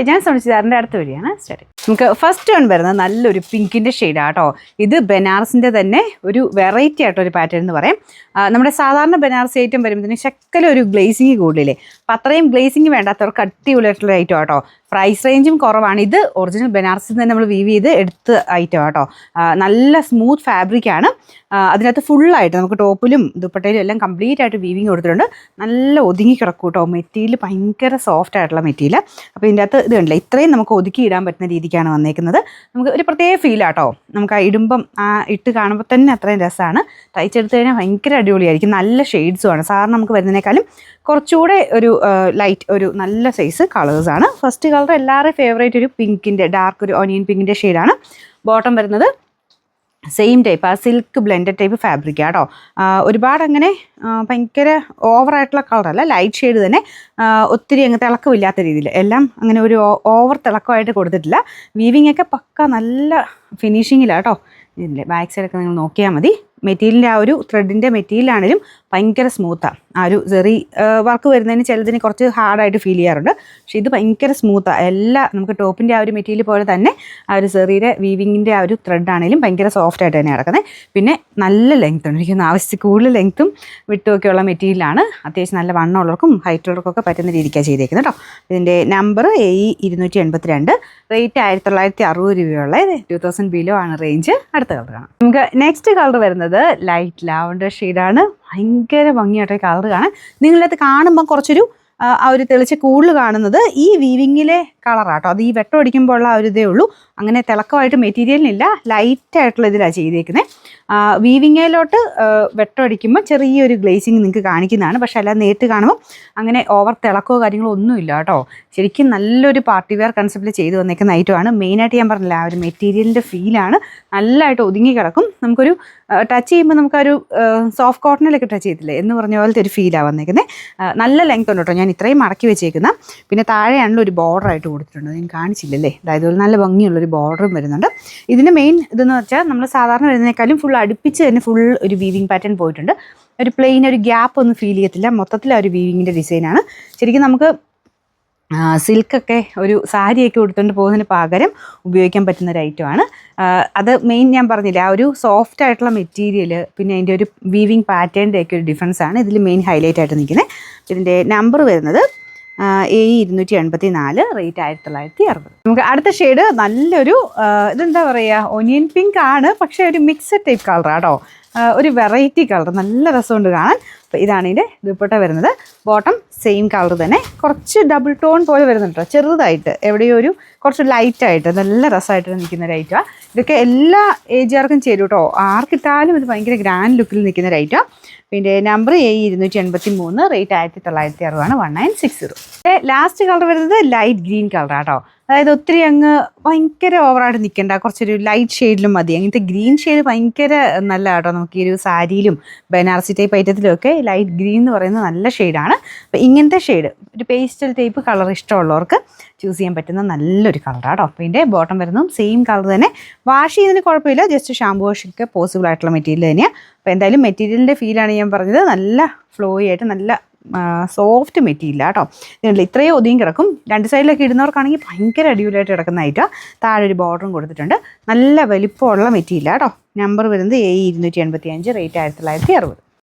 ഞാൻ സുനിശ്ചിതാറിൻ്റെ അടുത്ത വഴിയാണ് സ്റ്റഡി. നമുക്ക് ഫസ്റ്റ് വൺ വരുന്നത് നല്ലൊരു പിങ്കിൻ്റെ ഷെയ്ഡാട്ടോ. ഇത് ബനാറസിൻ്റെ തന്നെ ഒരു വെറൈറ്റി ആയിട്ടൊരു പാറ്റേൺ എന്ന് പറയും. നമ്മുടെ സാധാരണ ബനാറസി ഐറ്റം വരുമ്പോഴത്തേന് ശക്കല ഒരു ഗ്ലേസിങ് കൂടുതലേ, അപ്പം അത്രയും ഗ്ലേസിങ് വേണ്ടാത്തവർക്ക് അടിപൊളിയായിട്ടുള്ള ഐറ്റം ആട്ടോ. പ്രൈസ് റേഞ്ചും കുറവാണ്. ഇത് ഒറിജിനൽ ബനാറസിൽ തന്നെ നമ്മൾ വീവ് ചെയ്ത് എടുത്ത ഐറ്റം ആട്ടോ. നല്ല സ്മൂത്ത് ഫാബ്രിക്കാണ്. അതിനകത്ത് ഫുള്ളായിട്ട് നമുക്ക് ടോപ്പിലും ദുപ്പട്ടയിലും എല്ലാം കംപ്ലീറ്റ് ആയിട്ട് വീവിങ് കൊടുത്തിട്ടുണ്ട്. നല്ല ഒതുങ്ങി കിടക്കും കേട്ടോ. മെറ്റീരിയൽ ഭയങ്കര സോഫ്റ്റ് ആയിട്ടുള്ള മെറ്റീരിയൽ. അപ്പോൾ ഇതിൻ്റെ അകത്ത് ഇത് കണ്ടില്ല, ഇത്രയും നമുക്ക് ഒതുക്കി ഇടാൻ പറ്റുന്ന രീതിക്കാണ് വന്നേക്കുന്നത്. നമുക്ക് ഒരു പ്രത്യേക ഫീലാട്ടോ. നമുക്ക് ആ ഇടുമ്പം ഇട്ട് കാണുമ്പോൾ തന്നെ അത്രയും രസമാണ്. തയ്ച്ചെടുത്ത് കഴിഞ്ഞാൽ ഭയങ്കര അടിപൊളിയായിരിക്കും. നല്ല ഷെയ്ഡ്സുമാണ്. സാധാരണ നമുക്ക് വരുന്നതിനേക്കാളും കുറച്ചുകൂടെ ഒരു ലൈറ്റ് ഒരു നല്ല സൈസ് കളേഴ്സാണ്. ഫസ്റ്റ് കളർ എല്ലാവരുടെയും ഫേവറേറ്റ് ഒരു പിങ്കിൻ്റെ ഡാർക്ക് ഒരു ഓനിയൻ പിങ്കിൻ്റെ ഷെയ്ഡാണ്. ബോട്ടം വരുന്നത് സെയിം ടൈപ്പ് ആ സിൽക്ക് ബ്ലെൻഡഡ് ടൈപ്പ് ഫാബ്രിക് ആട്ടോ. ഒരുപാട് അങ്ങനെ ഭയങ്കര ഓവറായിട്ടുള്ള കളറല്ല, ലൈറ്റ് ഷെയ്ഡ് തന്നെ. ഒത്തിരി അങ്ങ് തിളക്കമില്ലാത്ത രീതിയിൽ എല്ലാം അങ്ങനെ ഒരു ഓവർ തിളക്കമായിട്ട് കൊടുത്തിട്ടില്ല. വീവിങ് ഒക്കെ പക്ക നല്ല ഫിനിഷിങ്ങിലാട്ടോ. ഇതിൻ്റെ ബാക്ക് സൈഡൊക്കെ നിങ്ങൾ നോക്കിയാൽ മതി. മെറ്റീരിയലിൻ്റെ ആ ഒരു ത്രെഡിൻ്റെ മെറ്റീരിയലാണെങ്കിലും ഭയങ്കര സ്മൂത്താണ്. ആ ഒരു ചെറി വർക്ക് വരുന്നതിന് ചിലതിന് കുറച്ച് ഹാർഡായിട്ട് ഫീൽ ചെയ്യാറുണ്ട്. പക്ഷേ ഇത് ഭയങ്കര സ്മൂത്താണ്. എല്ലാ നമുക്ക് ടോപ്പിൻ്റെ ആ ഒരു മെറ്റീരിയൽ പോലെ തന്നെ ആ ഒരു ചെറിയുടെ വീവിങ്ങിൻ്റെ ആ ഒരു ത്രെഡാണെങ്കിലും ഭയങ്കര സോഫ്റ്റ് ആയിട്ട് തന്നെ കിടക്കുന്നത്. പിന്നെ നല്ല ലെങ്ത് ഉണ്ട്. എനിക്കൊന്ന് ആവശ്യത്തിൽ കൂടുതൽ ലെങ്ത്തും വിട്ടുമൊക്കെയുള്ള മെറ്റീരിയലാണ്. അത്യാവശ്യം നല്ല വണ്ണമുള്ളവർക്കും ഹൈറ്റുള്ളവർക്കൊക്കെ പറ്റുന്ന രീതിക്കാണ് ചെയ്തേക്കുന്നത് കേട്ടോ. ഇതിൻ്റെ നമ്പർ AE282, റേറ്റ് 1960 രൂപയുള്ള 2000 ബിലോ ആണ് റേഞ്ച്. അടുത്ത കളർ കാണാം. നമുക്ക് നെക്സ്റ്റ് കളർ വരുന്നത് ലൈറ്റ് ലാവൻഡർ ഷെയ്ഡാണ്. ഭയങ്കര ഭംഗിയായിട്ട് കളർ കാണാൻ. നിങ്ങളത് കാണുമ്പോൾ കുറച്ചൊരു ആ ഒരു തെളിച്ച് കൂടുതൽ കാണുന്നത് ഈ വീവിങ്ങിലെ കളറാട്ടോ. അത് ഈ വെട്ടം അടിക്കുമ്പോൾ ഉള്ള ആ ഒരു ഇതേ ഉള്ളൂ. അങ്ങനെ തിളക്കമായിട്ട് മെറ്റീരിയലിനില്ല, ലൈറ്റായിട്ടുള്ള ഇതിലാണ് ചെയ്തേക്കുന്നത്. വീവിങ്ങിലോട്ട് വെട്ടം അടിക്കുമ്പോൾ ചെറിയൊരു ഗ്ലേസിങ് നിങ്ങൾക്ക് കാണിക്കുന്നതാണ്. പക്ഷെ അല്ലാതെ നേരിട്ട് കാണുമ്പോൾ അങ്ങനെ ഓവർ തിളക്കമോ കാര്യങ്ങളോ ഒന്നുമില്ല കേട്ടോ. ശരിക്കും നല്ലൊരു പാർട്ടി വെയർ കൺസെപ്റ്റിൽ ചെയ്ത് വന്നേക്കുന്ന ഐറ്റമാണ്. മെയിനായിട്ട് ഞാൻ പറഞ്ഞില്ല, ആ ഒരു മെറ്റീരിയലിൻ്റെ ഫീലാണ്. നല്ലതായിട്ട് ഒതുങ്ങി കിടക്കും. നമുക്കൊരു ടച്ച് ചെയ്യുമ്പോൾ നമുക്കൊരു സോഫ്റ്റ് കോട്ടണിലൊക്കെ ടച്ച് ചെയ്തില്ലേ എന്ന് പറഞ്ഞ പോലത്തെ ഒരു ഫീലാണ് വന്നേക്കുന്നത്. നല്ല ലെങ്ത് ഉണ്ട് കേട്ടോ. ഞാൻ ഇത്രയും മടക്കി വെച്ചേക്കുന്ന. പിന്നെ താഴെയാണല്ലോ ഒരു ബോർഡറായിട്ട് കൊടുത്തിട്ടുണ്ട്. ഞാൻ കാണിച്ചില്ലല്ലേ. അതായത് നല്ല ഭംഗിയുള്ളൊരു ബോർഡറും വരുന്നുണ്ട്. ഇതിൻ്റെ മെയിൻ ഇതെന്ന് വെച്ചാൽ നമ്മൾ സാധാരണ വരുന്നതിനേക്കാളും ഫുൾ അടുപ്പിച്ച് തന്നെ ഫുൾ ഒരു വീവിങ് പാറ്റേൺ പോയിട്ടുണ്ട്. ഒരു പ്ലെയിൻ ഒരു ഗ്യാപ്പ് ഒന്നും ഫീൽ ചെയ്യത്തില്ല. മൊത്തത്തിൽ ആ ഒരു വീവിങ്ങിൻ്റെ ഡിസൈനാണ്. ശരിക്കും നമുക്ക് സിൽക്കൊക്കെ ഒരു സാരിയൊക്കെ കൊടുത്തുകൊണ്ട് പോകുന്നതിന് പകരം ഉപയോഗിക്കാൻ പറ്റുന്ന ഒരു ഐറ്റമാണ്. അത് മെയിൻ ഞാൻ പറഞ്ഞില്ല, ആ ഒരു സോഫ്റ്റ് ആയിട്ടുള്ള മെറ്റീരിയൽ പിന്നെ അതിൻ്റെ ഒരു വീവിങ് പാറ്റേണിൻ്റെ ഒക്കെ ഒരു ഡിഫറൻസാണ് ഇതിൽ മെയിൻ ഹൈലൈറ്റ് ആയിട്ട് നിൽക്കുന്നത്. ഇതിൻ്റെ നമ്പർ വരുന്നത് AE284, റേറ്റ് 1960. നമുക്ക് അടുത്ത ഷെയ്ഡ് നല്ലൊരു ഇതെന്താ പറയുക, ഒനിയൻ പിങ്ക് ആണ്. പക്ഷേ ഒരു മിക്സഡ് ടൈപ്പ് കളറാട്ടോ. ഒരു വെറൈറ്റി കളർ, നല്ല രസമുണ്ട് കാണാൻ. അപ്പോൾ ഇതാണ് ഇതിൻ്റെ ദുപ്പട്ട വരുന്നത്. ബോട്ടം സെയിം കളർ തന്നെ, കുറച്ച് ഡബിൾ ടോൺ പോലെ വരുന്നുണ്ട് കേട്ടോ. ചെറുതായിട്ട് എവിടെയോ ഒരു കുറച്ച് ലൈറ്റായിട്ട് നല്ല രസമായിട്ട് നിൽക്കുന്ന ഒരു ഐറ്റമാണ്. ഇതൊക്കെ എല്ലാ ഏജുകാർക്കും ചേരും കേട്ടോ. ആർക്കിട്ടാലും ഇത് ഭയങ്കര ഗ്രാൻഡ് ലുക്കിൽ നിൽക്കുന്ന ഒരു ഐറ്റമാണ്. പിന്നെ number AE283, rate 1960, 1960. Last colour വരുന്നത് ലൈറ്റ് ഗ്രീൻ കളറാട്ടോ. അതായത് ഒത്തിരി അങ്ങ് ഭയങ്കര ഓവറായിട്ട് നിൽക്കേണ്ട, കുറച്ചൊരു ലൈറ്റ് ഷെയ്ഡിലും മതി. അങ്ങനത്തെ ഗ്രീൻ ഷെയ്ഡ് ഭയങ്കര നല്ല കേട്ടോ. നമുക്ക് ഈ ഒരു സാരിയിലും ബനാറസി ടൈപ്പ് ഐറ്റത്തിലും ഒക്കെ ലൈറ്റ് ഗ്രീൻ എന്ന് പറയുന്നത് നല്ല ഷെയ്ഡാണ്. അപ്പോൾ ഇങ്ങനത്തെ ഷെയ്ഡ് ഒരു പേസ്റ്റൽ ടൈപ്പ് കളർ ഇഷ്ടമുള്ളവർക്ക് ചൂസ് ചെയ്യാൻ പറ്റുന്ന നല്ലൊരു കളറാട്ടോ. അപ്പോൾ ഇതിൻ്റെ ബോട്ടം വരുന്നതും സെയിം കളർ തന്നെ. വാഷ് ചെയ്യുന്നതിന് കുഴപ്പമില്ല, ജസ്റ്റ് ഷാമ്പൂ വാഷൊക്കെ പോസിബിൾ ആയിട്ടുള്ള മെറ്റീരിയൽ തന്നെയാണ്. അപ്പോൾ എന്തായാലും മെറ്റീരിയലിൻ്റെ ഫീലാണ് ഞാൻ പറഞ്ഞത്. നല്ല ഫ്ലോയി ആയിട്ട് നല്ല സോഫ്റ്റ് മെറ്റീരിയൽ കേട്ടോ. ഇതിനുള്ള ഇത്രയും ഒതുങ്ങി കിടക്കും. രണ്ട് സൈഡിലൊക്കെ ഇടുന്നവർക്കാണെങ്കിൽ ഭയങ്കര അടിപൊളിയായിട്ട് കിടക്കുന്നതായിട്ടോ. താഴെ ഒരു ബോർഡറും കൊടുത്തിട്ടുണ്ട്. നല്ല വലിപ്പമുള്ള മെറ്റീരിയൽ കേട്ടോ. നമ്പർ വരുന്നത് AE285, റേറ്റ് 1960.